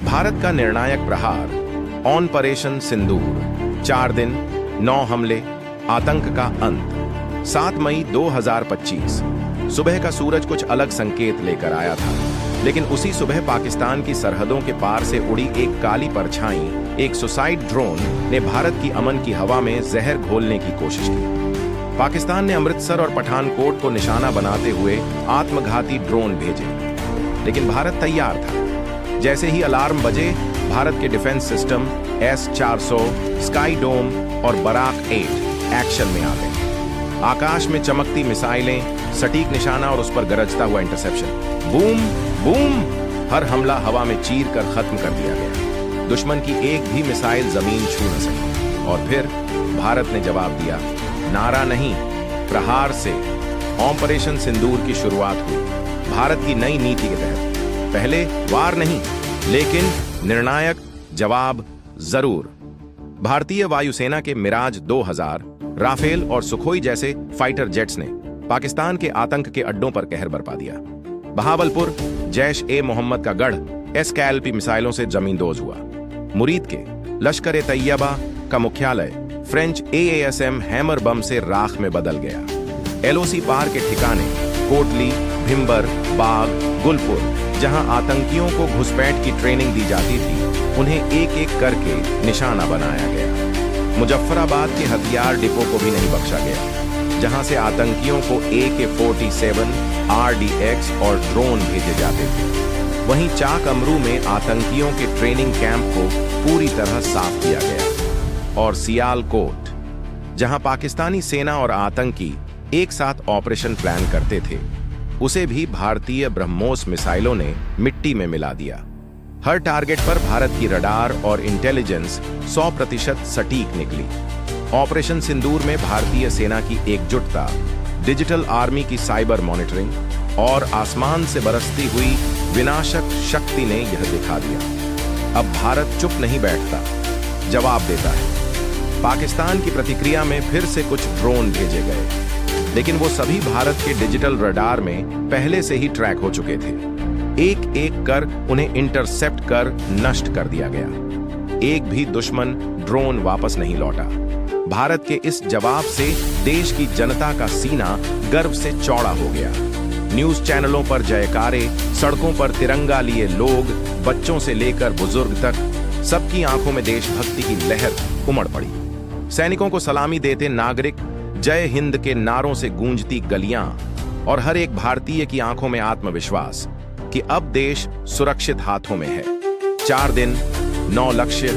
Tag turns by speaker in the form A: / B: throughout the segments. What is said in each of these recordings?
A: भारत का निर्णायक प्रहार, ऑपरेशन सिंदूर, 4 दिन, 9 हमले, आतंक का अंत। 7 मई 2025 सुबह का सूरज कुछ अलग संकेत लेकर आया था, लेकिन उसी सुबह पाकिस्तान की सरहदों के पार से उड़ी एक काली परछाई, एक सुसाइड ड्रोन ने भारत की अमन की हवा में जहर घोलने की कोशिश की। पाकिस्तान ने अमृतसर और पठानकोट को निशाना बनाते हुए आत्मघाती ड्रोन भेजे, लेकिन भारत तैयार था। जैसे ही अलार्म बजे, भारत के डिफेंस सिस्टम S-400, स्काई डोम और बराक 8 एक्शन में आ गए। आकाश में चमकती मिसाइलें, सटीक निशाना और उस पर गरजता हुआ इंटरसेप्शन। बूम बूम, हर हमला हवा में चीर कर खत्म कर दिया गया। दुश्मन की एक भी मिसाइल जमीन छू न सकी। और फिर भारत ने जवाब दिया। नारा नहीं, प्रहार से ऑपरेशन सिंदूर की शुरुआत हुई। भारत की नई नीति के तहत पहले वार नहीं, लेकिन निर्णायक जवाब जरूर। भारतीय वायुसेना के मिराज 2000, राफेल और सुखोई जैसे फाइटर जेट्स ने पाकिस्तान के आतंक के अड्डों पर कहर बरपा दिया। बहावलपुर जैश-ए-मोहम्मद का गढ़ SKLP मिसाइलों से जमींदोज हुआ। मुरीद के लश्कर-ए-तैयबा का मुख्यालय फ्रेंच AASM हैमर बम से राख में बदल गया। LOC पार के ठिकाने कोटली, भिम्बर, बाग, गुलपुर, जहां आतंकियों को घुसपैठ की ट्रेनिंग दी जाती थी, उन्हें एक एक करके निशाना बनाया गया। मुजफ्फराबाद के हथियार डिपो को भी नहीं बख्शा गया, जहां से आतंकियों को AK-47, RDX और ड्रोन भेजे जाते थे। वहीं चाक अमरू में आतंकियों के ट्रेनिंग कैंप को पूरी तरह साफ किया गया। और सियालकोट, जहां पाकिस्तानी सेना और आतंकी एक साथ ऑपरेशन प्लान करते थे, उसे भी भारतीय ब्रह्मोस मिसाइलों ने मिट्टी में मिला दिया। हर टारगेट पर भारत की रडार और इंटेलिजेंस 100% सटीक निकली। ऑपरेशन सिंदूर में भारतीय सेना की एकजुटता, डिजिटल आर्मी की साइबर मॉनिटरिंग और आसमान से बरसती हुई विनाशक शक्ति ने यह दिखा दिया। अब भारत चुप नहीं बैठता, जवाब देता है। पाकिस्तान की प्रतिक्रिया में फिर से कुछ ड्रोन भेजे गए, लेकिन वो सभी भारत के डिजिटल रडार में पहले से ही ट्रैक हो चुके थे। एक एक कर उन्हें इंटरसेप्ट कर नष्ट कर दिया गया। एक भी दुश्मन ड्रोन वापस नहीं लौटा। भारत के इस जवाब से देश की जनता का सीना गर्व से चौड़ा हो गया। न्यूज चैनलों पर जयकारे, सड़कों पर तिरंगा लिए लोग, बच्चों से लेकर बुजुर्ग तक, सबकी आंखों में देशभक्ति की लहर उमड़ पड़ी। सैनिकों को सलामी देते नागरिक, जय हिंद के नारों से गूंजती गलियां, और हर एक भारतीय की आंखों में आत्मविश्वास कि अब देश सुरक्षित हाथों में है। 4 दिन, 9 लक्ष्य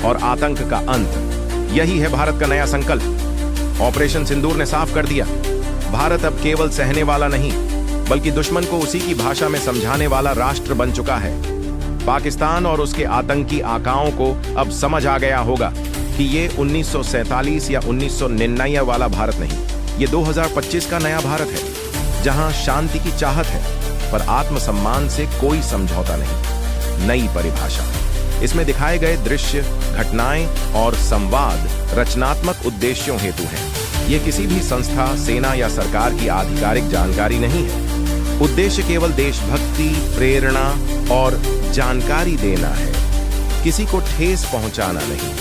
A: और आतंक का अंत, यही है भारत का नया संकल्प। ऑपरेशन सिंदूर ने साफ कर दिया, भारत अब केवल सहने वाला नहीं, बल्कि दुश्मन को उसी की भाषा में समझाने वाला राष्ट्र बन चुका है। पाकिस्तान और उसके आतंकी आकाओं को अब समझ आ गया होगा कि ये 1947 या 1999 वाला भारत नहीं, ये 2025 का नया भारत है, जहां शांति की चाहत है, पर आत्मसम्मान से कोई समझौता नहीं। नई परिभाषा, इसमें दिखाए गए दृश्य, घटनाएं और संवाद रचनात्मक उद्देश्यों हेतु हैं। ये किसी भी संस्था, सेना या सरकार की आधिकारिक जानकारी नहीं है। उद्देश्य केवल देशभक्ति, प्रेरणा और जानकारी देना है, किसी को ठेस पहुंचाना नहीं।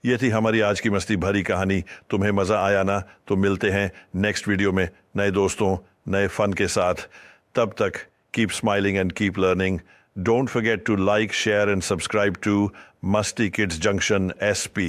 B: ये थी हमारी आज की मस्ती भरी कहानी। तुम्हें मज़ा आया ना? तो मिलते हैं नेक्स्ट वीडियो में नए दोस्तों, नए फन के साथ। तब तक keep smiling and keep learning. Don't forget to like, share and subscribe to Masti kids junction SP।